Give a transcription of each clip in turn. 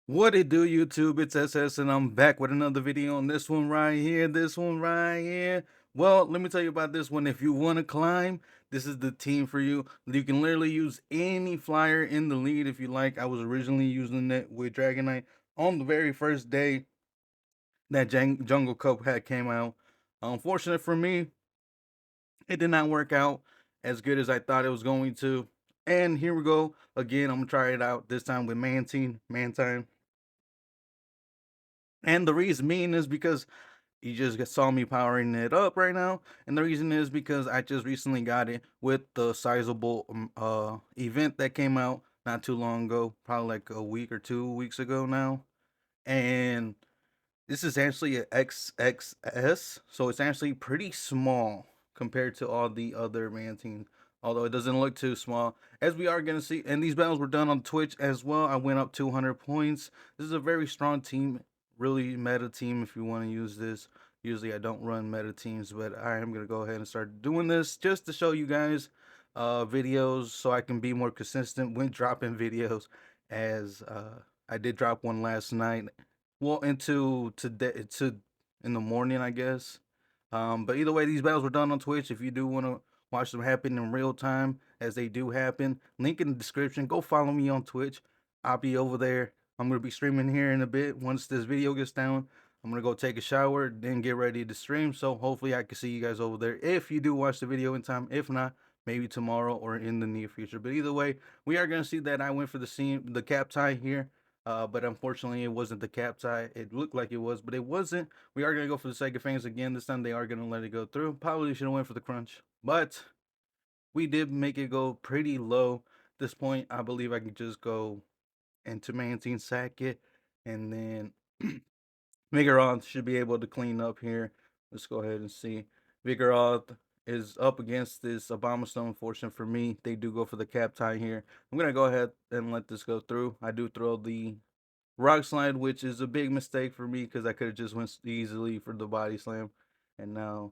What it do, YouTube? It's SS, and I'm back with another video on this one right here. This one right here. Well, let me tell you about this one. If you want to climb, this is the team for you. You can literally use any flyer in the lead if you like. I was originally using it with Dragonite on the very first day that Jungle Cup had came out. Unfortunate for me, it did not work out as good as I thought it was going to. And here we go again. I'm gonna try it out this time with Mantine. And the reason being is because you just saw me powering it up right now, and the reason is because I just recently got it with the sizable event that came out not too long ago, probably like a week or 2 weeks ago now. And this is actually a XXS, so it's actually pretty small compared to all the other Mantines. Although it doesn't look too small, as we are gonna see, and these battles were done on Twitch as well. I went up 200 points. This is a very strong team, really meta team. If you want to use this, usually I don't run meta teams, but I am gonna go ahead and start doing this just to show you guys videos, so I can be more consistent when dropping videos. As I did drop one last night, well, into today to in the morning, I guess. But either way, these battles were done on Twitch. If you do want to watch them happen in real time, as they do happen, link in the description. Go follow me on Twitch. I'll be over there. I'm gonna be streaming here in a bit. Once this video gets down, I'm gonna go take a shower, then get ready to stream. So hopefully I can see you guys over there if you do watch the video in time. If not, maybe tomorrow or in the near future. But either way, we are gonna see that I went for the cap tie here. But unfortunately, it wasn't the cap tie. It looked like it was, but it wasn't. We are gonna go for the Sega Fangs again. This time they are gonna let it go through. Probably should have went for the crunch, but we did make it go pretty low. At this point, I believe I can just go into Mantine, sack it, and then Vigoroth should be able to clean up here. Let's go ahead and see. Vigoroth is up against this Abomasnow. Unfortunate for me, they do go for the cap tie here. I'm gonna go ahead and let this go through. I do throw the rock slide, which is a big mistake for me because I could have just went easily for the body slam, and now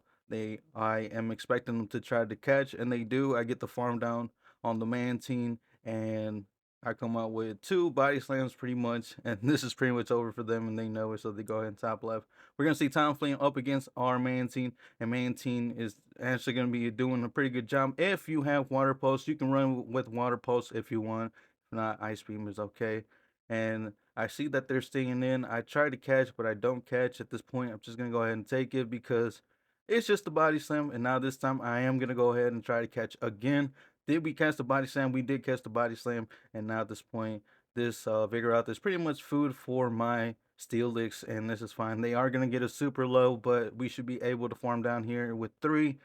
I am expecting them to try to catch, and they do. I get the farm down on the Mantine, and I come out with two body slams pretty much, and this is pretty much over for them, and they know it, so they go ahead and top left. We're gonna see Talonflame up against our Mantine, and Mantine is actually gonna be doing a pretty good job. If you have water pulse, you can run with water pulse if you want. If not, ice beam is okay. And I see that they're staying in. I try to catch, but I don't catch at this point. I'm just gonna go ahead and take it because it's just a body slam. And now this time I am gonna go ahead and try to catch again. Did we catch the body slam? We did catch the body slam. And now at this point, this Vigoroth is pretty much food for my Steelix, and this is fine. They are gonna get a super low, but we should be able to farm down here with three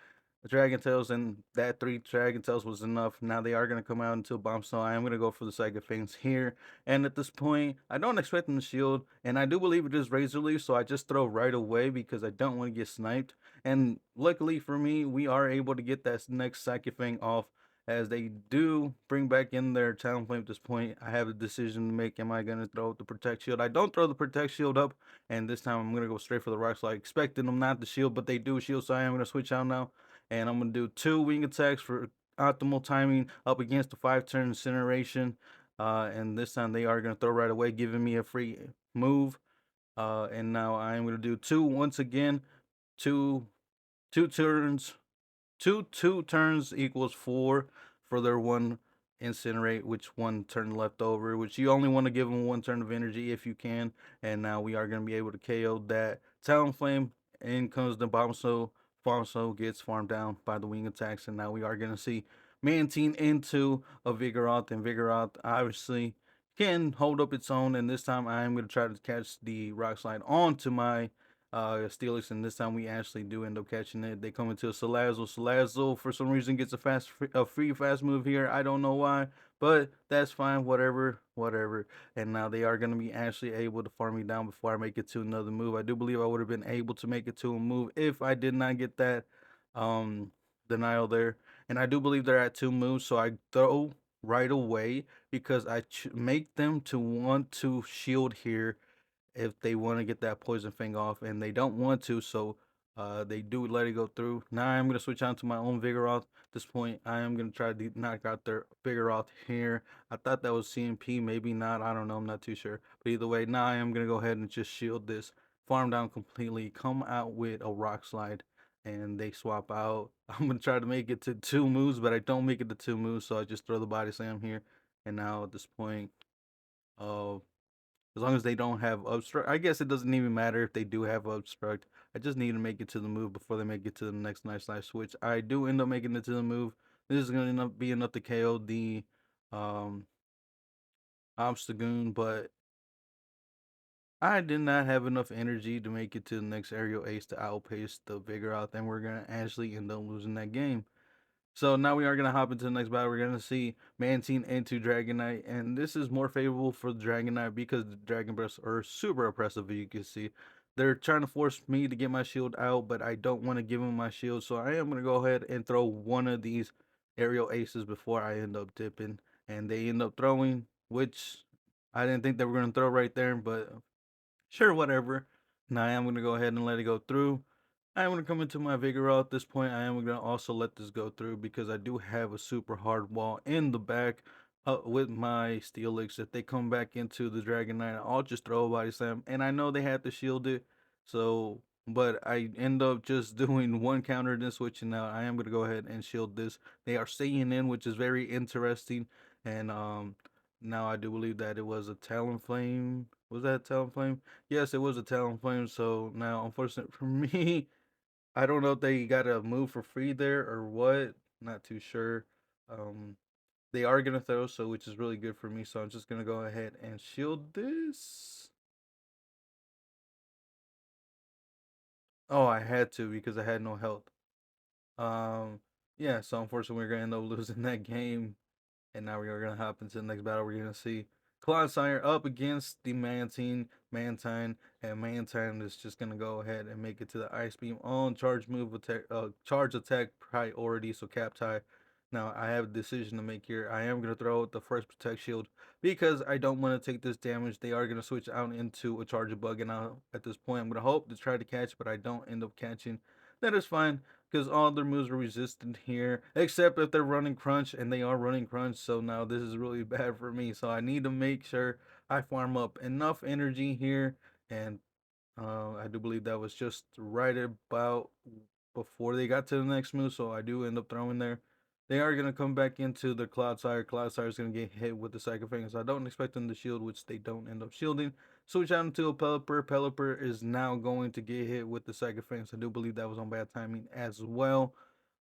Dragon Tails, and that three Dragon Tails was enough. Now they are going to come out into a bomb, so I am going to go for the Sega Fangs here. And at this point, I don't expect them to shield, and I do believe it is Razor Leaf, so I just throw right away because I don't want to get sniped. And luckily for me, we are able to get that next Psychic Fang off, as they do bring back in their Talonflame at this point. I have a decision to make. Am I going to throw the Protect Shield? I don't throw the Protect Shield up, and this time I'm going to go straight for the Rock Slide, expecting them not to shield, but they do shield, so I am going to switch out now. And I'm going to do two wing attacks for optimal timing up against the 5-turn incineration. And this time they are going to throw right away, giving me a free move. And now I'm going to do two once again. Two two turns. Two turns equals four for their one incinerate, which one turn left over, which you only want to give them one turn of energy if you can. And now we are going to be able to KO that Talonflame. In comes the Bombshell. Bombshell gets farmed down by the wing attacks, and now we are going to see Mantine into a Vigoroth, and Vigoroth obviously can hold up its own. And this time I am going to try to catch the Rock Slide onto my Steelix, and this time we actually do end up catching it. They come into a Salazzle. Salazzle, for some reason, gets a free fast move here. I don't know why, but that's fine. Whatever. And now they are going to be actually able to farm me down before I make it to another move. I do believe I would have been able to make it to a move if I did not get that denial there. And I do believe they're at two moves, so I throw right away because I make them to want to shield here if they want to get that poison thing off, and they don't want to. So They do let it go through. Now I'm gonna switch on to my own Vigoroth. At this point, I am gonna try to knock out their Vigoroth here. I thought that was CMP, maybe not. I don't know. I'm not too sure. But either way, now I am gonna go ahead and just shield this, farm down completely, come out with a Rock Slide, and they swap out. I'm gonna try to make it to 2 moves, but I don't make it to 2 moves, so I just throw the Body Slam here. And now at this point, uh, as long as they don't have obstruct, I guess it doesn't even matter if they do have obstruct. I just need to make it to the move before they make it to the next Night Slash switch. I do end up making it to the move. This is gonna be enough to KO the um Obstagoon, but I did not have enough energy to make it to the next aerial ace to outpace the Vigoroth, and we're gonna actually end up losing that game. So now we are going to hop into the next battle. We're going to see Mantine into Dragonite. And this is more favorable for the Dragonite because the Dragon Breaths are super oppressive, as you can see. They're trying to force me to get my shield out, but I don't want to give them my shield. So I am going to go ahead and throw one of these aerial aces before I end up dipping. And they end up throwing, which I didn't think they were going to throw right there, but sure, whatever. Now I am going to go ahead and let it go through. I am going to come into my Vigoroth at this point. I am going to also let this go through because I do have a super hard wall in the back with my Steelix. If they come back into the Dragonite, I'll just throw a Body Slam. And I know they had to shield it. So, but I end up just doing one counter and then switching out. I am going to go ahead and shield this. They are staying in, which is very interesting. And now I do believe that it was a Talonflame. Was that a Talonflame? Yes, it was a Talonflame. So now, unfortunately for me, I don't know if they got a move for free there or what. Not too sure. Um, they are gonna throw, so which is really good for me. So I'm just gonna go ahead and shield this. Oh, I had to because I had no health. Um, yeah. So unfortunately, we're gonna end up losing that game. And now we are going to hop into the next battle. We're going to see Clodsire up against the Mantine, and Mantine is just going to go ahead and make it to the Ice Beam on charge move attack, charge attack priority, so cap tie. Now I have a decision to make here. I am going to throw out the first protect shield because I don't want to take this damage. They are going to switch out into a charge bug, and now at this point I'm going to hope to try to catch, but I don't end up catching. That is fine because all their moves are resistant here, except if they're running crunch, and they are running crunch. So now this is really bad for me. So I need to make sure I farm up enough energy here, and I do believe that was just right about before they got to the next move. So I do end up throwing there. They are going to come back into the Clodsire. Clodsire is going to get hit with the Psychic Fingers. I don't expect them to shield, which they don't end up shielding. Switch out into a Pelipper. Pelipper is now going to get hit with the Psychic Fingers. I do believe that was on bad timing as well.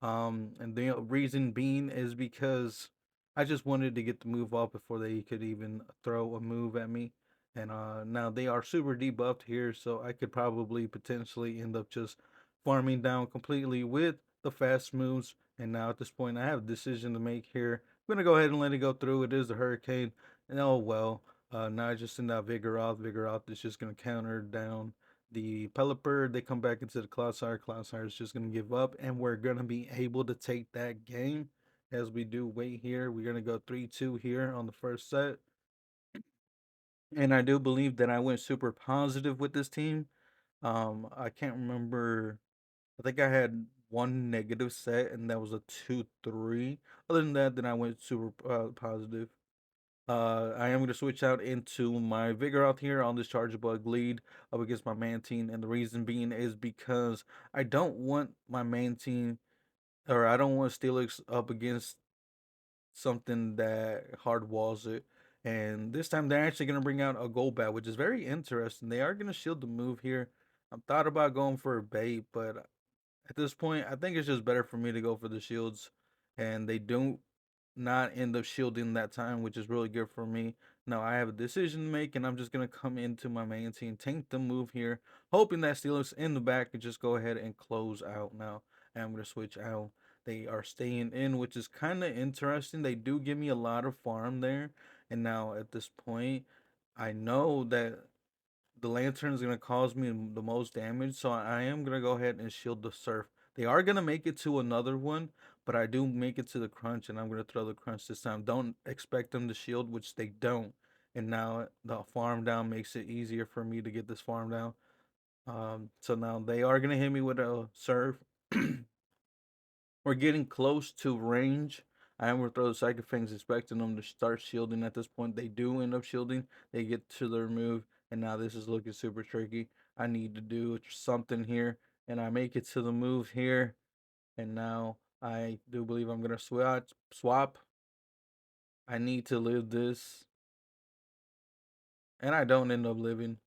And the reason being is because I just wanted to get the move off before they could even throw a move at me. And now they are super debuffed here, so I could probably potentially end up just farming down completely with the fast moves. And now at this point, I have a decision to make here. I'm gonna go ahead and let it go through. It is a Hurricane, and oh well. Now I just send out Vigoroth. Vigoroth is just gonna counter down the Pelipper. They come back into the Clodsire. Clodsire is just going to give up, and we're going to be able to take that game as we do wait here. We're going to go 3-2 here on the first set. And I do believe that I went super positive with this team. I can't remember. I think I had one negative set, and that was a 2-3. Other than that, then I went super positive. I am going to switch out into my Vigoroth here on this Charge Bug lead up against my Mantine, and the reason being is because I don't want my Mantine, or I don't want Steelix up against something that hard walls it. And this time they're actually going to bring out a Golbat, which is very interesting. They are going to shield the move here. I'm thought about going for a bait, but at this point, I think it's just better for me to go for the shields, and they do not end up shielding that time, which is really good for me. Now I have a decision to make, and I'm just gonna come into my main team, tank the move here, hoping that Steelix in the back can just go ahead and close out now. And I'm gonna switch out. They are staying in, which is kind of interesting. They do give me a lot of farm there, and now at this point, I know that the lantern is going to cause me the most damage, so I am going to go ahead and shield the surf. They are going to make it to another one, but I do make it to the crunch, and I'm going to throw the crunch this time. Don't expect them to shield, which they don't. And now the farm down makes it easier for me to get this farm down. So now they are gonna hit me with a serve. We're getting close to range. I am gonna throw the Psychic Fangs, expecting them to start shielding at this point. They do end up shielding. They get to their move, and now this is looking super tricky. I need to do something here, and I make it to the move here, and now I do believe I'm gonna swap. I need to live this, and I don't end up living.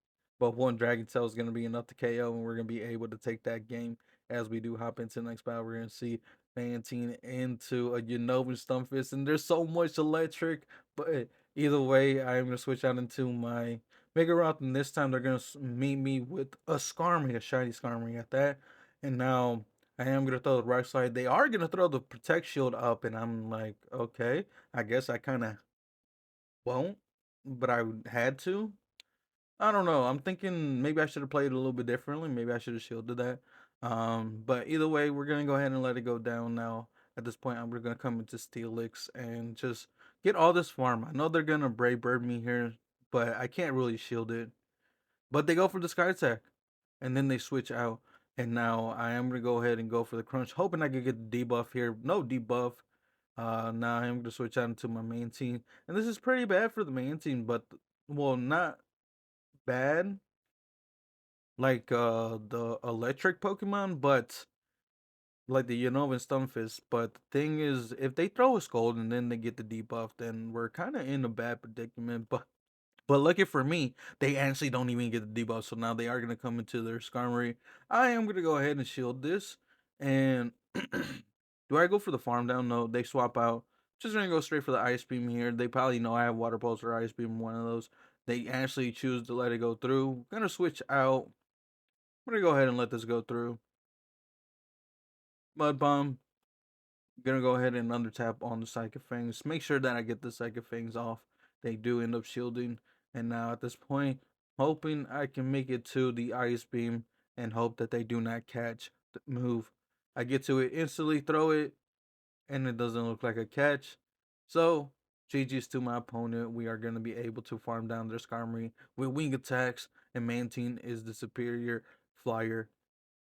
But one Dragon Tail is going to be enough to KO, and we're going to be able to take that game. As we do hop into the next battle, we're going to see Mantine into a Unova Stunfisk, and there's so much electric. But either way, I'm going to switch out into my Vigoroth, and this time they're going to meet me with a Skarmory, a shiny Skarmory at that. And now I am going to throw the right side. They are going to throw the Protect Shield up, and I'm like, okay, I guess I kind of won't, but I had to. I don't know. I'm thinking maybe I should have played it a little bit differently. Maybe I should have shielded that. But either way, we're gonna go ahead and let it go down now. At this point, we're gonna come into Steelix and just get all this farm. I know they're gonna Brave Bird me here, but I can't really shield it. But they go for the Sky Attack, and then they switch out. And now I am gonna go ahead and go for the Crunch, hoping I could get the debuff here. No debuff. Now I am gonna switch out into my main team, and this is pretty bad for the main team, but well, not bad like the electric Pokemon, but like the Unova and Stunfisk. But the thing is, if they throw a Scold and then they get the debuff, then we're kind of in a bad predicament. But lucky for me, they actually don't even get the debuff, so now they are gonna come into their Skarmory. I am gonna go ahead and shield this. And do I go for the farm down? No, they swap out. Just gonna go straight for the Ice Beam here. They probably know I have Water Pulse or Ice Beam, one of those. They actually choose to let it go through. Gonna switch out. I'm gonna go ahead and let this go through. Mud Bomb. Gonna go ahead and under tap on the Psychic Fangs. Make sure that I get the Psychic Fangs off. They do end up shielding. And now at this point, hoping I can make it to the Ice Beam and hope that they do not catch the move. I get to it instantly, throw it, and it doesn't look like a catch. So, GG's to my opponent. We are going to be able to farm down their Skarmory with wing attacks, and Mantine is the superior flyer.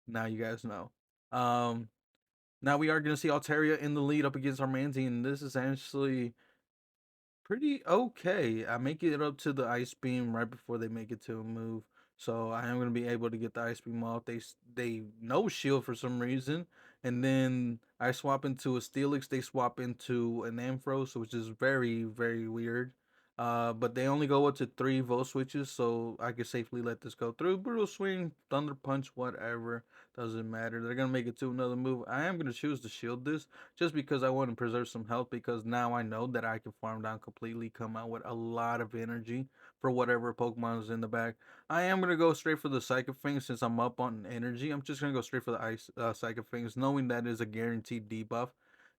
Now you guys know. Now we are going to see Altaria in the lead up against our Mantine. This is actually pretty okay. I make it up to the Ice Beam right before they make it to a move. So I am going to be able to get the Ice Beam off. They no shield for some reason. And then I swap into a Steelix. They swap into an Ampharos, which is very, very weird. But they only go up to 3 Volt switches, so I can safely let this go through. Brutal Swing, Thunder Punch, whatever. Doesn't matter. They're going to make it to another move. I am going to choose to shield this just because I want to preserve some health, because now I know that I can farm down completely, come out with a lot of energy for whatever Pokemon is in the back. I am going to go straight for the Psychic Fang since I'm up on energy. I'm just going to go straight for the Ice Psychic Fangs, knowing that is a guaranteed debuff.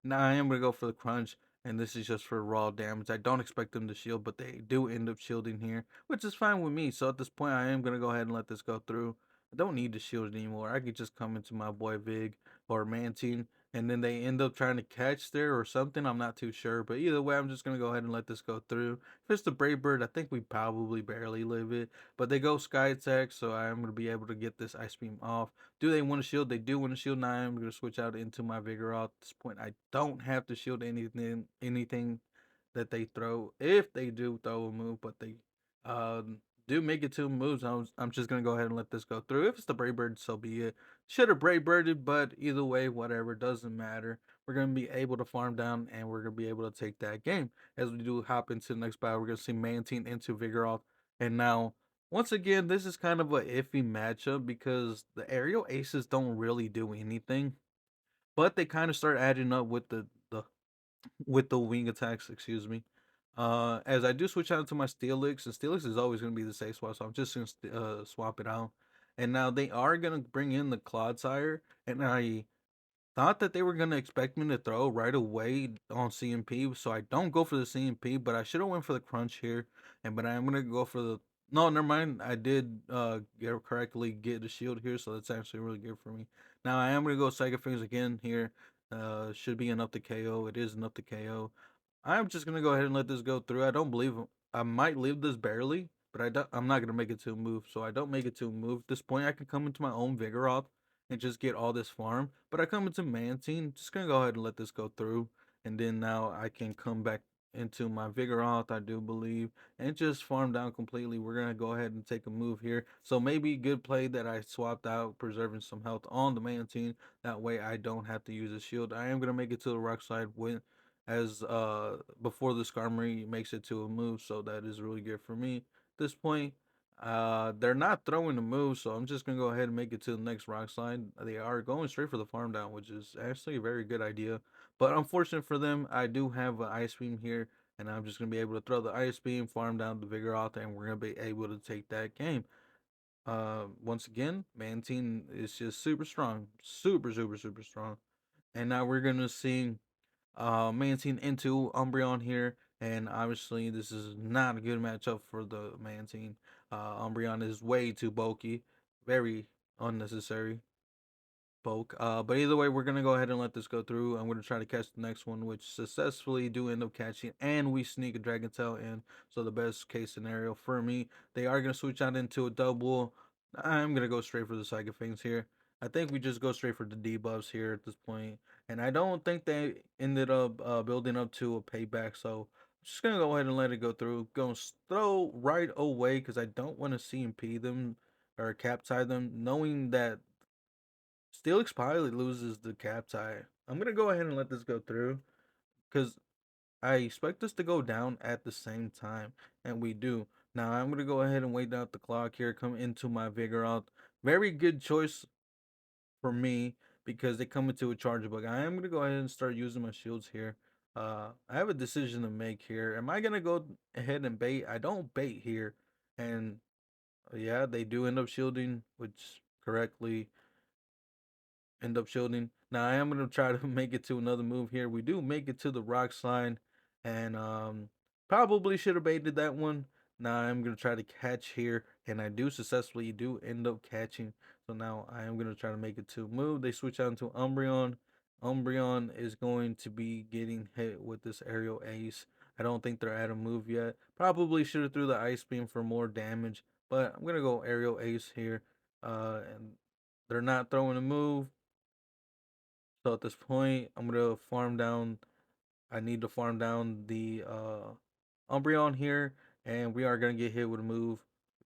Now I am going to go for the Crunch, and this is just for raw damage. I don't expect them to shield, but they do end up shielding here, which is fine with me. So at this point, I am going to go ahead and let this go through. I don't need to shield anymore. I could just come into my boy Vig or Mantine, and then they end up trying to catch there or something. I'm not too sure, but either way, I'm just gonna go ahead and let this go through. If it's the Brave Bird, I think we probably barely live it, but they go Sky Attack, so I am gonna be able to get this Ice Beam off. Do they want to shield? They do want to shield. Now I'm gonna switch out into my Vigoroth. At this point, I don't have to shield anything that they throw. If they do throw a move, but they do make it 2 moves, I'm just gonna go ahead and let this go through. If it's the Brave Bird, so be it. Should have Brave Birded, but either way, whatever, doesn't matter. We're gonna be able to farm down, and we're gonna be able to take that game. As we do hop into the next battle, we're gonna see Mantine into Vigoroth, and now once again, this is kind of a iffy matchup because the aerial aces don't really do anything, but they kind of start adding up with the wing attacks, excuse me. As I do switch out to my Steelix, and Steelix is always going to be the safe swap, so I'm just going to swap it out. And now they are going to bring in the Clodsire, and I thought that they were going to expect me to throw right away on CMP, so I don't go for the CMP, but I should have went for the Crunch here, but I am going to go for the... No, never mind. I did get the shield here, so that's actually really good for me. Now I am going to go Psychic Fangs again here. Should be enough to KO. It is enough to KO. I'm just gonna go ahead and let this go through. I don't believe I might leave this barely, but I'm not gonna make it to a move, so I don't make it to a move. At this point, I can come into my own Vigoroth and just get all this farm. But I come into Mantine, just gonna go ahead and let this go through, and then now I can come back into my Vigoroth, I do believe, and just farm down completely. We're gonna go ahead and take a move here. So maybe good play that I swapped out, preserving some health on the Mantine. That way I don't have to use a shield. I am gonna make it to the rock slide with as before the Skarmory makes it to a move, so that is really good for me. At this point, they're not throwing the move, so I'm just gonna go ahead and make it to the next rock slide. They are going straight for the farm down, which is actually a very good idea. But unfortunate for them, I do have an ice beam here, and I'm just gonna be able to throw the ice beam, farm down the Vigoroth, and we're gonna be able to take that game. Once again, Mantine is just super strong, super strong. And now we're gonna see Mantine into Umbreon here, and obviously this is not a good matchup for the Mantine. Umbreon is way too bulky, very unnecessary bulk. But either way, we're gonna go ahead and let this go through. I'm gonna try to catch the next one, which successfully do end up catching, and we sneak a Dragon Tail in. So the best case scenario for me, they are gonna switch out into a double. I'm gonna go straight for the Psychic Fangs here. I think we just go straight for the debuffs here at this point, and I don't think they ended up building up to a payback. So I'm just gonna go ahead and let it go through. Gonna throw right away because I don't want to CMP them or cap tie them, knowing that Steelix probably loses the cap tie. I'm gonna go ahead and let this go through because I expect us to go down at the same time, and we do. Now I'm gonna go ahead and wait out the clock here. Come into my Vigoroth. Very good choice for me because they come into a Charge Bug. I am gonna go ahead and start using my shields here. I have a decision to make here. Am I gonna go ahead and bait? I don't bait here, and yeah, they do end up shielding, which correctly end up shielding. Now I am gonna try to make it to another move here. We do make it to the rock slide, and probably should have baited that one. Now I'm gonna try to catch here, and I do successfully do end up catching. So now I am gonna try to make it to move. They switch out into Umbreon. Umbreon is going to be getting hit with this aerial ace. I don't think they're at a move yet. Probably should have threw the ice beam for more damage, but I'm gonna go aerial ace here. And they're not throwing a move. So at this point, I'm gonna farm down. I need to farm down the Umbreon here, and we are gonna get hit with a move.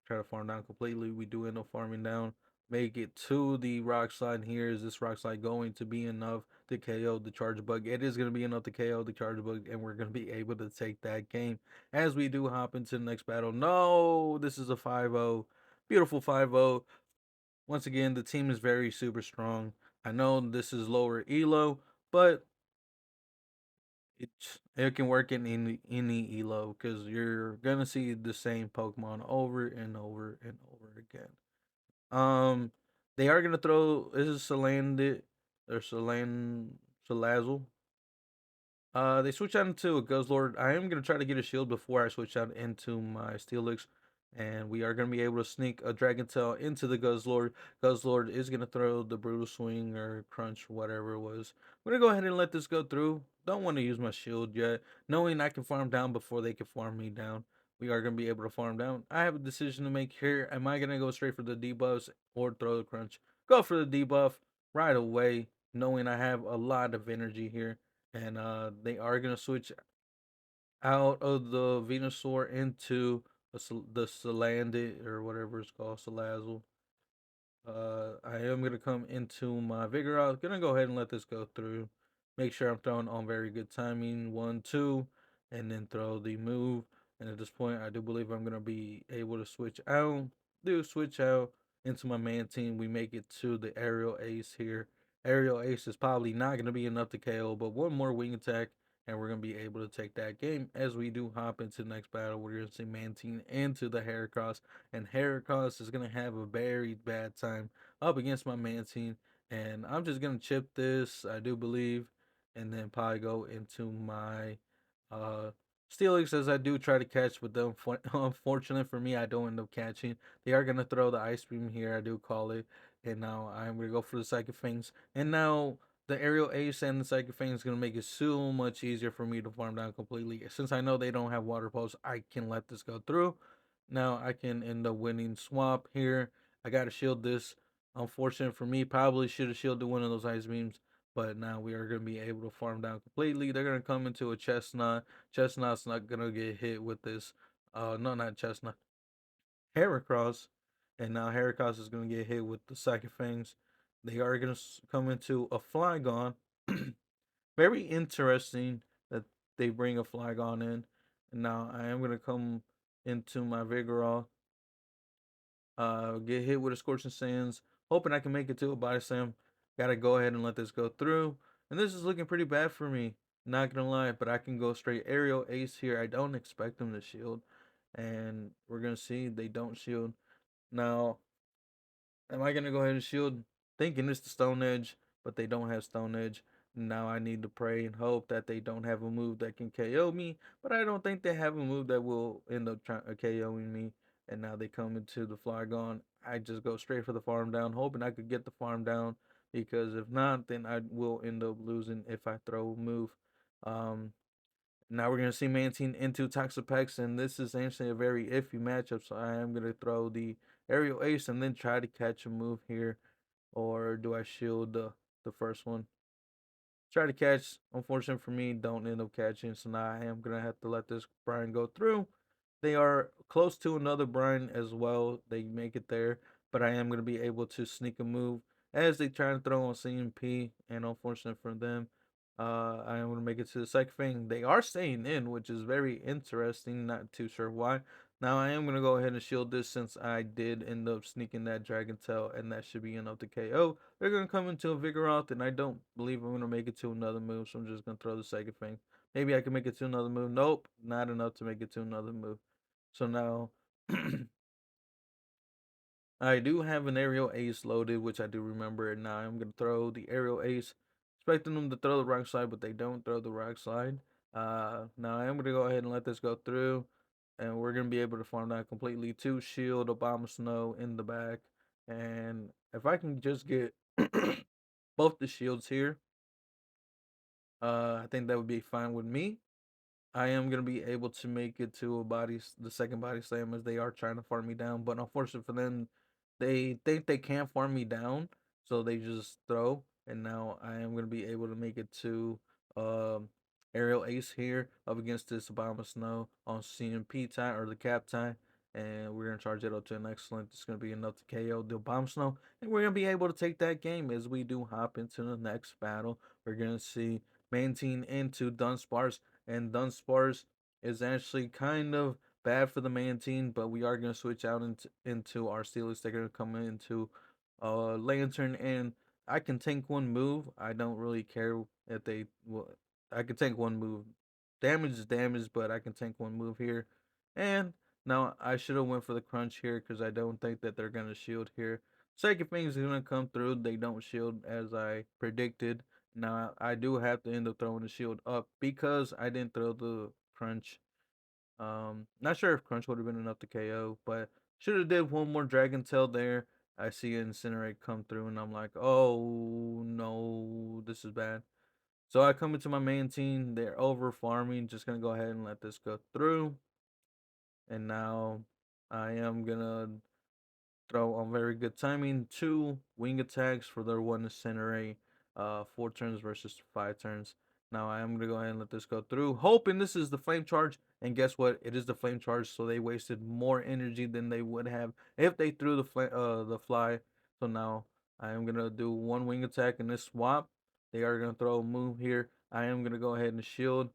Try to farm down completely. We do end up farming down. Make it to the rock slide here. Is this rock slide going to be enough to KO the Charge Bug? It is gonna be enough to KO the Charge Bug, and we're gonna be able to take that game. As we do hop into the next battle. No, this is a 5-0. Beautiful 5-0. Once again, the team is very super strong. I know this is lower elo, but it can work in any elo because you're gonna see the same Pokemon over and over and over again. They are gonna throw. This is Salandit or Salazzle. They switch out into a Guzzlord. I am gonna try to get a shield before I switch out into my Steelix, and we are gonna be able to sneak a Dragon Tail into the Guzzlord. Guzzlord is gonna throw the Brutal Swing or Crunch, whatever it was. I'm gonna go ahead and let this go through. Don't want to use my shield yet, knowing I can farm down before they can farm me down. We are gonna be able to farm down. I have a decision to make here. Am I gonna go straight for the debuffs or throw the Crunch? Go for the debuff right away, knowing I have a lot of energy here, and they are gonna switch out of the Venusaur into the Salandit or whatever it's called, Salazzle. I am gonna come into my Vigoroth. Gonna go ahead and let this go through. Make sure I'm throwing on very good timing. 1, 2, and then throw the move. And at this point, I do believe I'm gonna be able to switch out. Do switch out into my Mantine. We make it to the Aerial Ace here. Aerial Ace is probably not gonna be enough to KO, but one more wing attack, and we're gonna be able to take that game. As we do hop into the next battle, we're gonna see Mantine into the Heracross, and Heracross is gonna have a very bad time up against my Mantine, and I'm just gonna chip this, I do believe, and then probably go into my uh Steelix as I do try to catch, but unfortunate for me, I don't end up catching. They are gonna throw the ice beam here, I do call it, and now I'm gonna go for the Psychic Fangs, and now the aerial ace and the Psychic Fang is going to make it so much easier for me to farm down completely. Since I know they don't have water pulse, I can let this go through. Now I can end up winning swap here. I gotta shield this. Unfortunate for me, probably should have shielded one of those ice beams, but now we are gonna be able to farm down completely. They're gonna come into a chestnut. Chestnut's not gonna get hit with this. No, not chestnut. Heracross, and now Heracross is gonna get hit with the second fangs. They are gonna come into a Flygon. Very interesting that they bring a Flygon in. And now I am gonna come into my Vigoroth, get hit with a Scorching Sands, hoping I can make it to a body slam. Gotta go ahead and let this go through. And this is looking pretty bad for me, not gonna lie, but I can go straight aerial ace here. I don't expect them to shield. And we're gonna see they don't shield. Now, am I gonna go ahead and shield? Thinking it's the Stone Edge, but they don't have Stone Edge. Now I need to pray and hope that they don't have a move that can KO me. But I don't think they have a move that will end up KOing me. And now they come into the Flygon. I just go straight for the farm down, hoping I could get the farm down. Because if not, then I will end up losing if I throw a move. Um, Now we're gonna see Mantine into Toxapex, and this is actually a very iffy matchup. So I am gonna throw the aerial ace and then try to catch a move here, or do I shield the first one? Try to catch. Unfortunate for me, don't end up catching. So now I am gonna have to let this Brian go through. They are close to another Brian as well. They make it there, but I am gonna be able to sneak a move as they try to throw on CMP. And unfortunate for them, I am gonna make it to the second thing. They are staying in, which is very interesting. Not too sure why. Now I am gonna go ahead and shield this since I did end up sneaking that Dragon Tail, and that should be enough to KO. They're gonna come into a Vigoroth, and I don't believe I'm gonna make it to another move, so I'm just gonna throw the second thing. Maybe I can make it to another move. Nope, not enough to make it to another move. So now I do have an aerial ace loaded, which I do remember, and now I'm gonna throw the aerial ace, expecting them to throw the rock slide, but they don't throw the rock slide. Now I am gonna go ahead and let this go through, and we're gonna be able to farm that completely. Two shield, Obama Snow in the back, and if I can just get both the shields here, I think that would be fine with me. I am gonna be able to make it to the second body slam as they are trying to farm me down. But unfortunately for them, they think they can't farm me down, so they just throw. And now I am gonna be able to make it to um aerial ace here up against this Obama Snow on CMP tie or the cap tie. And we're gonna charge it up to an excellent. It's gonna be enough to KO the Obama Snow, and we're gonna be able to take that game as we do hop into the next battle. We're gonna see Mantine into Dunsparce, and Dunsparce is actually kind of bad for the Mantine, but we are gonna switch out into our Steelix. They're gonna come into Lantern, and I can tank one move. I don't really care if they. Well, I can tank one move. Damage is damage, but I can tank one move here. And now I should have went for the crunch here because I don't think that they're gonna shield here. Second thing is gonna come through. They don't shield as I predicted. Now I do have to end up throwing the shield up because I didn't throw the crunch. Not sure if crunch would have been enough to KO, but should have did one more Dragon Tail there. I see Incinerate come through, and I'm like, oh no, this is bad. So I come into my main team. They're over farming. Just gonna go ahead and let this go through. And now I am gonna throw on very good timing. Two wing attacks for their one Incinerate. 4 turns versus 5 turns. Now I am gonna go ahead and let this go through, hoping this is the flame charge. And guess what? It is the flame charge, so they wasted more energy than they would have if they threw the fly. So now I am gonna do one wing attack in this swap. They are gonna throw a move here. I am gonna go ahead and shield.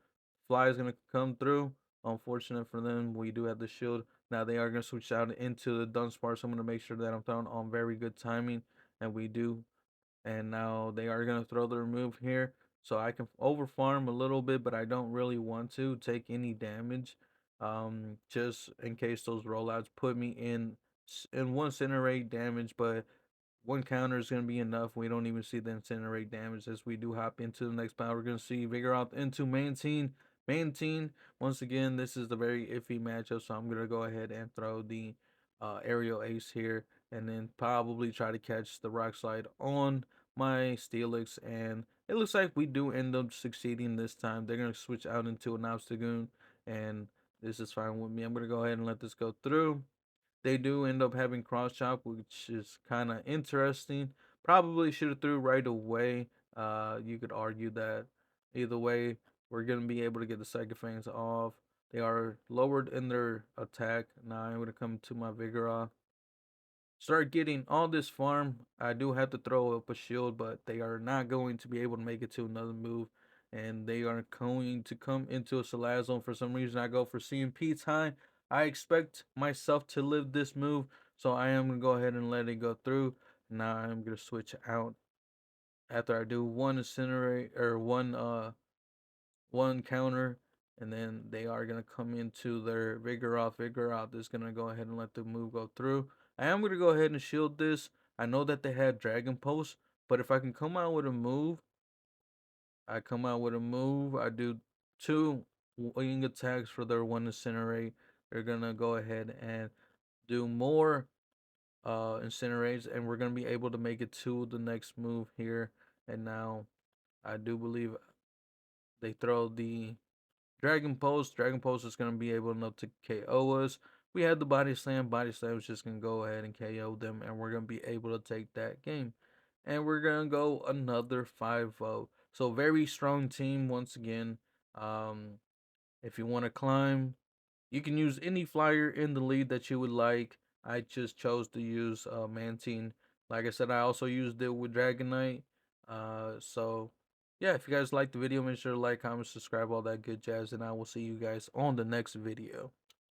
Fly is gonna come through. Unfortunate for them, we do have the shield. Now they are going to switch out into the Dunsparce. So I'm going to make sure that I'm throwing on very good timing, and we do. And now they are going to throw the remove here, so I can over farm a little bit, but I don't really want to take any damage, just in case those rollouts put me in one center rate damage, but one counter is going to be enough. We don't even see the incinerate damage as we do hop into the next battle. We're going to see Vigoroth into Mantine. Mantine, once again, this is the very iffy matchup, so I'm going to go ahead and throw the aerial ace here and then probably try to catch the rock slide on my Steelix. And it looks like we do end up succeeding this time. They're going to switch out into an Obstagoon, and This is fine with me. I'm gonna go ahead and let this go through. They do end up having cross chop, which is kind of interesting. Probably should have threw right away. You could argue that either way, we're gonna be able to get the Psychic Fangs off. They are lowered in their attack. Now I'm gonna come to my Vigoroth. Start getting all this farm. I do have to throw up a shield, but they are not going to be able to make it to another move. And they are going to come into a Salazzle. For some reason, I go for CMP time. I expect myself to live this move, so I am going to go ahead and let it go through. Now I'm going to switch out after I do one incinerate or one counter, and then they are gonna come into their Vigoroth. Vigoroth is gonna go ahead and let the move go through. I am gonna go ahead and shield this. I know that they had Dragon Pulse, but if I can come out with a move, I come out with a move. I do two wing attacks for their one incinerate. They're gonna go ahead and do more incinerates, and we're gonna be able to make it to the next move here. And now I do believe they throw the Dragon Pulse is going to be able enough to KO us. We had the Body Slam. Body Slam is just going to go ahead and KO them, and we're going to be able to take that game. And we're going to go another 5-0. So, very strong team once again. If you want to climb, you can use any flyer in the lead that you would like. I just chose to use Mantine. Like I said, I also used it with Dragonite. So yeah, if you guys liked the video, make sure to like, comment, subscribe, all that good jazz, and I will see you guys on the next video.